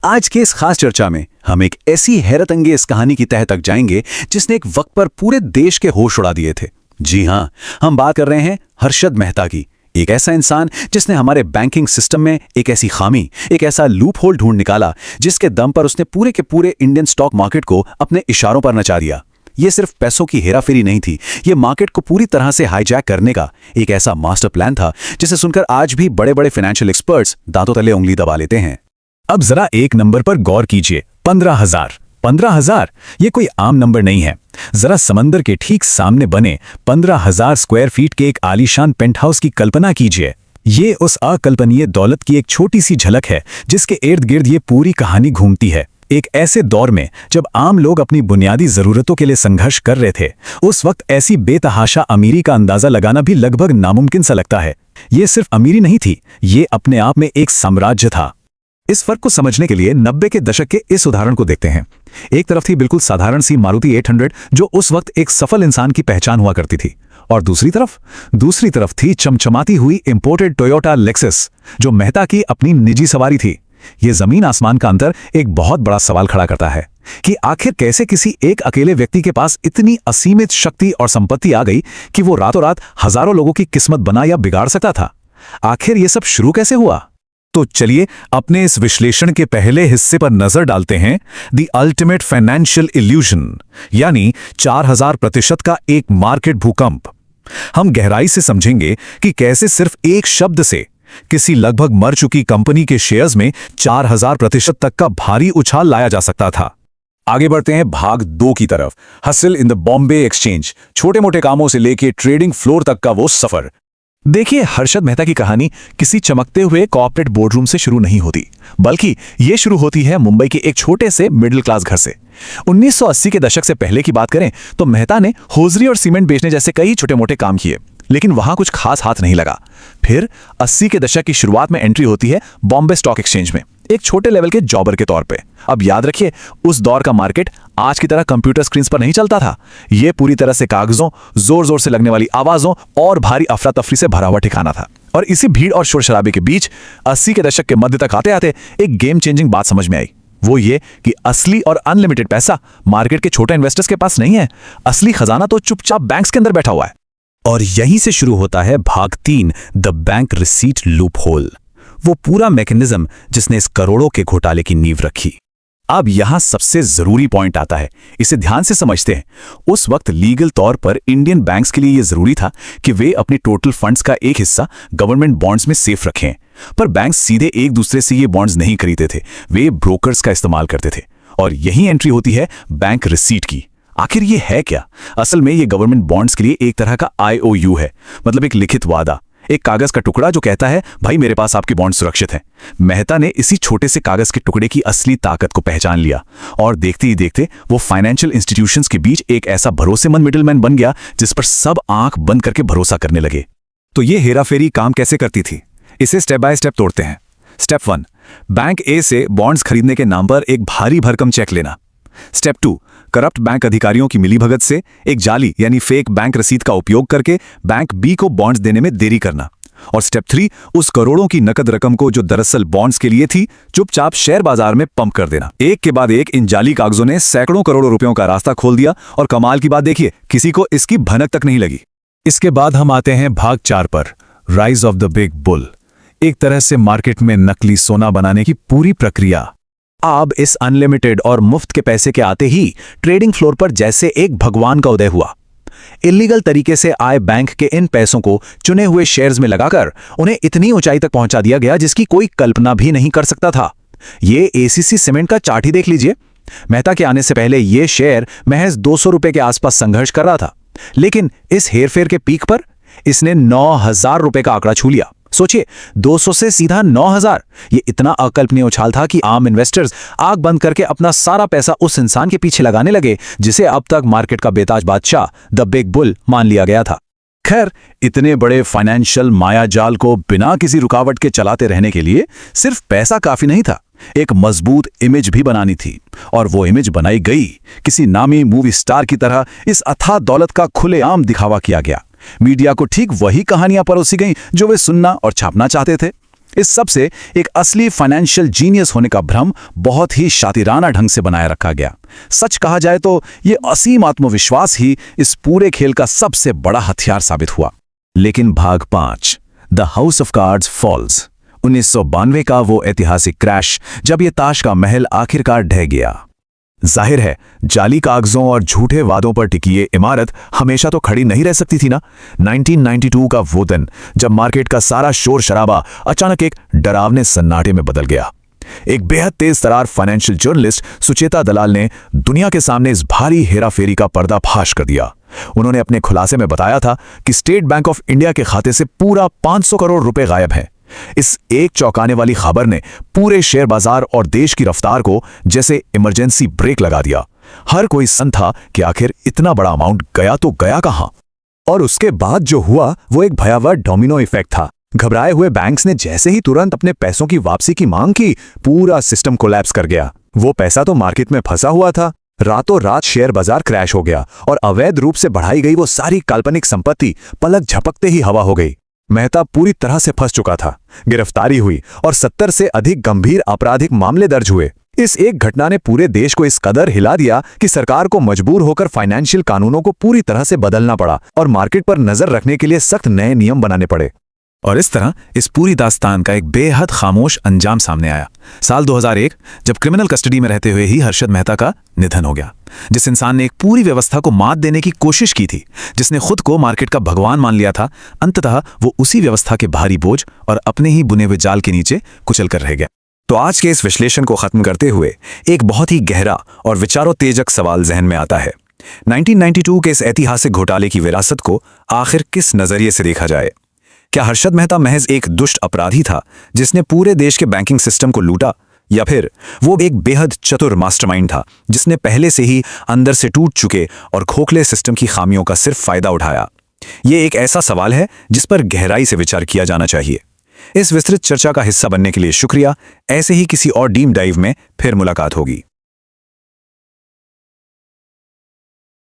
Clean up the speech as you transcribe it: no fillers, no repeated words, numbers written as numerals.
आज के इस खास चर्चा में हम एक ऐसी हैरत अंगेज कहानी की तह तक जाएंगे जिसने एक वक्त पर पूरे देश के होश उड़ा दिए थे। जी हां, हम बात कर रहे हैं हर्षद मेहता की। एक ऐसा इंसान जिसने हमारे बैंकिंग सिस्टम में एक ऐसी खामी, एक ऐसा लूप होल ढूंढ निकाला जिसके दम पर उसने पूरे के पूरे इंडियन स्टॉक मार्केट को अपने इशारों पर नचा दिया। ये सिर्फ पैसों की हेराफेरी नहीं थी, ये मार्केट को पूरी तरह से हाईजैक करने का एक ऐसा मास्टर प्लान था जिसे सुनकर आज भी बड़े बड़े फाइनेंशियल एक्सपर्ट्स दांतों तले उंगली दबा लेते हैं। अब जरा एक नंबर पर गौर कीजिए, 15,000। 15,000 ये कोई आम नंबर नहीं है। जरा समंदर के ठीक सामने बने 15,000 स्क्वायर फीट के एक आलीशान पेंटहाउस की कल्पना कीजिए। ये उस अकल्पनीय दौलत की एक छोटी सी झलक है जिसके इर्द गिर्द ये पूरी कहानी घूमती है। एक ऐसे दौर में जब आम लोग अपनी बुनियादी जरूरतों के लिए संघर्ष कर रहे थे, उस वक्त ऐसी बेतहाशा अमीरी का अंदाजा लगाना भी लगभग नामुमकिन सा लगता है। ये सिर्फ अमीरी नहीं थी, ये अपने आप में एक साम्राज्य था। इस फर्क को समझने के लिए 90 के दशक के इस उदाहरण को देखते हैं। एक तरफ थी बिल्कुल साधारण सी मारुति 800 जो उस वक्त एक सफल इंसान की पहचान हुआ करती थी, और दूसरी तरफ थी चमचमाती हुई इंपोर्टेड टोयोटा लेक्सस जो मेहता की अपनी निजी सवारी थी। ये जमीन आसमान का अंतर एक बहुत बड़ा सवाल खड़ा करता है कि आखिर कैसे किसी एक अकेले व्यक्ति के पास इतनी असीमित शक्ति और संपत्ति आ गई कि वो रातों रात हजारों लोगों की किस्मत बना या बिगाड़ सकता था। आखिर ये सब शुरू कैसे हुआ? तो चलिए अपने इस विश्लेषण के पहले हिस्से पर नजर डालते हैं, द अल्टीमेट फाइनेंशियल इल्यूजन, यानी 4000% का एक मार्केट भूकंप। हम गहराई से समझेंगे कि कैसे सिर्फ एक शब्द से किसी लगभग मर चुकी कंपनी के शेयर्स में 4000% तक का भारी उछाल लाया जा सकता था। आगे बढ़ते हैं भाग 2 की तरफ, hustle in the Bombay exchange. छोटे मोटे कामों से लेकर ट्रेडिंग फ्लोर तक का वो सफर। देखिए, हर्षद मेहता की कहानी किसी चमकते हुए कॉर्पोरेट बोर्डरूम से शुरू नहीं होती, बल्कि ये शुरू होती है मुंबई के एक छोटे से मिडिल क्लास घर से। 1980 के दशक से पहले की बात करें तो मेहता ने होजरी और सीमेंट बेचने जैसे कई छोटे मोटे काम किए, लेकिन वहां कुछ खास हाथ नहीं लगा। फिर 80 के दशक की शुरुआत में एंट्री होती है बॉम्बे स्टॉक एक्सचेंज में, एक छोटे लेवल के जॉबर के तौर पे। अब याद रखिए, उस दौर का मार्केट आज की तरह कंप्यूटर स्क्रीन्स पर नहीं चलता था। यह पूरी तरह से कागजों, जोर जोर से लगने वाली आवाजों और भारी अफरा तफरी से भरा हुआ ठिकाना था। और इसी भीड़ और शोर शराबे के बीच 80 के दशक के मध्य तक आते आते एक गेम चेंजिंग बात समझ में आई। वो ये कि असली और अनलिमिटेड पैसा मार्केट के छोटे इन्वेस्टर्स के पास नहीं है। असली खजाना तो चुपचाप बैंक्स के अंदर बैठा हुआ है। और यहीं से शुरू होता है भाग 3, the bank receipt loop hole. वो पूरा मैकेनिज्म जिसने इस करोड़ों के घोटाले की नींव रखी। अब यहां सबसे जरूरी पॉइंट आता है, इसे ध्यान से समझते हैं। उस वक्त लीगल तौर पर इंडियन बैंक्स के लिए यह जरूरी था कि वे अपने टोटल फंड्स का एक हिस्सा गवर्नमेंट बॉन्ड्स में सेफ रखें, पर बैंक्स सीधे एक दूसरे से ये बॉन्ड्स नहीं खरीदते थे, वे ब्रोकर्स का इस्तेमाल करते थे। और यही एंट्री होती है बैंक रिसीट की। आखिर ये है क्या? असल में ये गवर्नमेंट बॉन्ड्स के लिए एक तरह का IOU है, मतलब एक लिखित वादा, एक कागज का टुकड़ा जो कहता है भाई मेरे पास आपकी बॉन्ड सुरक्षित है। मेहता ने इसी छोटे से कागज के टुकड़े की असली ताकत को पहचान लिया, और देखते ही देखते वो फाइनेंशियल इंस्टीट्यूशंस के बीच एक ऐसा भरोसेमंद मिडिलमैन बन गया जिस पर सब आंख बंद करके भरोसा करने लगे। तो ये हेराफेरी काम कैसे करती थी, इसे स्टेप बाय स्टेप तोड़ते हैं। स्टेप 1, बैंक ए से बॉन्ड्स खरीदने के नाम पर एक भारी भरकम चेक लेना। स्टेप 2, करप्ट बैंक अधिकारियों की मिलीभगत से एक जाली यानी फेक बैंक रसीद का उपयोग करके बैंक बी को बॉन्ड्स देने में देरी करना। और स्टेप 3, उस करोड़ों की नकद रकम को जो दरअसल बॉन्ड्स के लिए थी, चुपचाप शेयर बाजार में पंप कर देना। एक के बाद एक इन जाली कागजों ने सैकड़ों करोड़ों रुपयों का रास्ता खोल दिया, और कमाल की बात देखिए, किसी को इसकी भनक तक नहीं लगी। इसके बाद हम आते हैं भाग 4 पर, rise of the big bull. एक तरह से मार्केट में नकली सोना बनाने की पूरी प्रक्रिया। अब इस अनलिमिटेड और मुफ्त के पैसे के आते ही ट्रेडिंग फ्लोर पर जैसे एक भगवान का उदय हुआ। इलीगल तरीके से आए बैंक के इन पैसों को चुने हुए शेयर्स में लगाकर उन्हें इतनी ऊंचाई तक पहुंचा दिया गया जिसकी कोई कल्पना भी नहीं कर सकता था। ये ACC सीमेंट का चार्ट ही देख लीजिए। मेहता के आने से पहले ये शेयर महज 200 रुपए के आसपास संघर्ष कर रहा था, लेकिन इस हेरफेर के पीक पर इसने 9000 रुपए का आंकड़ा छू लिया। सोचिए, 200 से सीधा 9000। ये इतना अकल्पनीय उछाल था कि आम इन्वेस्टर्स आंख बंद करके अपना सारा पैसा उस इंसान के पीछे लगाने लगे जिसे अब तक मार्केट का बेताज बादशाह, द बिग बुल, मान लिया गया था। खैर, इतने बड़े फाइनेंशियल मायाजाल को बिना किसी रुकावट के चलाते रहने के लिए सिर्फ पैसा काफी नहीं था, एक मजबूत इमेज भी बनानी थी। और वो इमेज बनाई गई। किसी नामी मूवी स्टार की तरह इस अथाह दौलत का खुलेआम दिखावा किया गया। मीडिया को ठीक वही कहानियां परोसी गईं जो वे सुनना और छापना चाहते थे। इस सब से एक असली फाइनेंशियल जीनियस होने का भ्रम बहुत ही शातिराना ढंग से बनाए रखा गया। सच कहा जाए तो ये असीम आत्मविश्वास ही इस पूरे खेल का सबसे बड़ा हथियार साबित हुआ। लेकिन भाग 5, the house of cards falls, 1992 का वो ऐतिहासिक क्रैश जब ये ताश का महल आखिरकार ढह गया। जाहिर है, जाली कागजों और झूठे वादों पर टिकी ये इमारत हमेशा तो खड़ी नहीं रह सकती थी ना। 1992 का वो दिन जब मार्केट का सारा शोर शराबा अचानक एक डरावने सन्नाटे में बदल गया। एक बेहद तेज तरार फाइनेंशियल जर्नलिस्ट सुचेता दलाल ने दुनिया के सामने इस भारी हेराफेरी का पर्दाफाश कर दिया। उन्होंने अपने खुलासे में बताया था कि स्टेट बैंक ऑफ इंडिया के खाते से पूरा 500 करोड़ रुपए गायब हैं। इस एक चौंकाने वाली खबर ने पूरे शेयर बाजार और देश की रफ्तार को जैसे इमरजेंसी ब्रेक लगा दिया। हर कोई सन था कि आखिर इतना बड़ा अमाउंट गया तो गया कहां। और उसके बाद जो हुआ वो एक भयावह डोमिनो इफेक्ट था। घबराए हुए बैंक्स ने जैसे ही तुरंत अपने पैसों की वापसी की मांग की, पूरा सिस्टम कोलैप्स कर गया। वो पैसा तो मार्केट में फंसा हुआ था। रातों रात शेयर बाजार क्रैश हो गया और अवैध रूप से बढ़ाई गई वो सारी काल्पनिक संपत्ति पलक झपकते ही हवा हो गई। मेहता पूरी तरह से फंस चुका था। गिरफ्तारी हुई और 70 से अधिक गंभीर आपराधिक मामले दर्ज हुए। इस एक घटना ने पूरे देश को इस कदर हिला दिया कि सरकार को मजबूर होकर फाइनेंशियल कानूनों को पूरी तरह से बदलना पड़ा और मार्केट पर नजर रखने के लिए सख्त नए नियम बनाने पड़े। और इस तरह इस पूरी दास्तान का एक बेहद खामोश अंजाम सामने आया। साल 2001 जब क्रिमिनल कस्टडी में रहते हुए ही हर्षद मेहता का निधन हो गया। जिस इंसान ने एक पूरी व्यवस्था को मात देने की कोशिश की थी, जिसने खुद को मार्केट का भगवान मान लिया था, अंततः वो उसी व्यवस्था के भारी बोझ और अपने ही बुने हुए जाल के नीचे कुचल कर रह गया। तो आज के इस विश्लेषण को खत्म करते हुए एक बहुत ही गहरा और विचारोत्तेजक सवाल जहन में आता है। 1992 के इस ऐतिहासिक घोटाले की विरासत को आखिर किस नजरिए से देखा जाए? क्या हर्षद मेहता महज एक दुष्ट अपराधी था जिसने पूरे देश के बैंकिंग सिस्टम को लूटा, या फिर वो एक बेहद चतुर मास्टरमाइंड था जिसने पहले से ही अंदर से टूट चुके और खोखले सिस्टम की खामियों का सिर्फ फायदा उठाया? ये एक ऐसा सवाल है जिस पर गहराई से विचार किया जाना चाहिए। इस विस्तृत चर्चा का हिस्सा बनने के लिए शुक्रिया। ऐसे ही किसी और डीप डाइव में फिर मुलाकात होगी।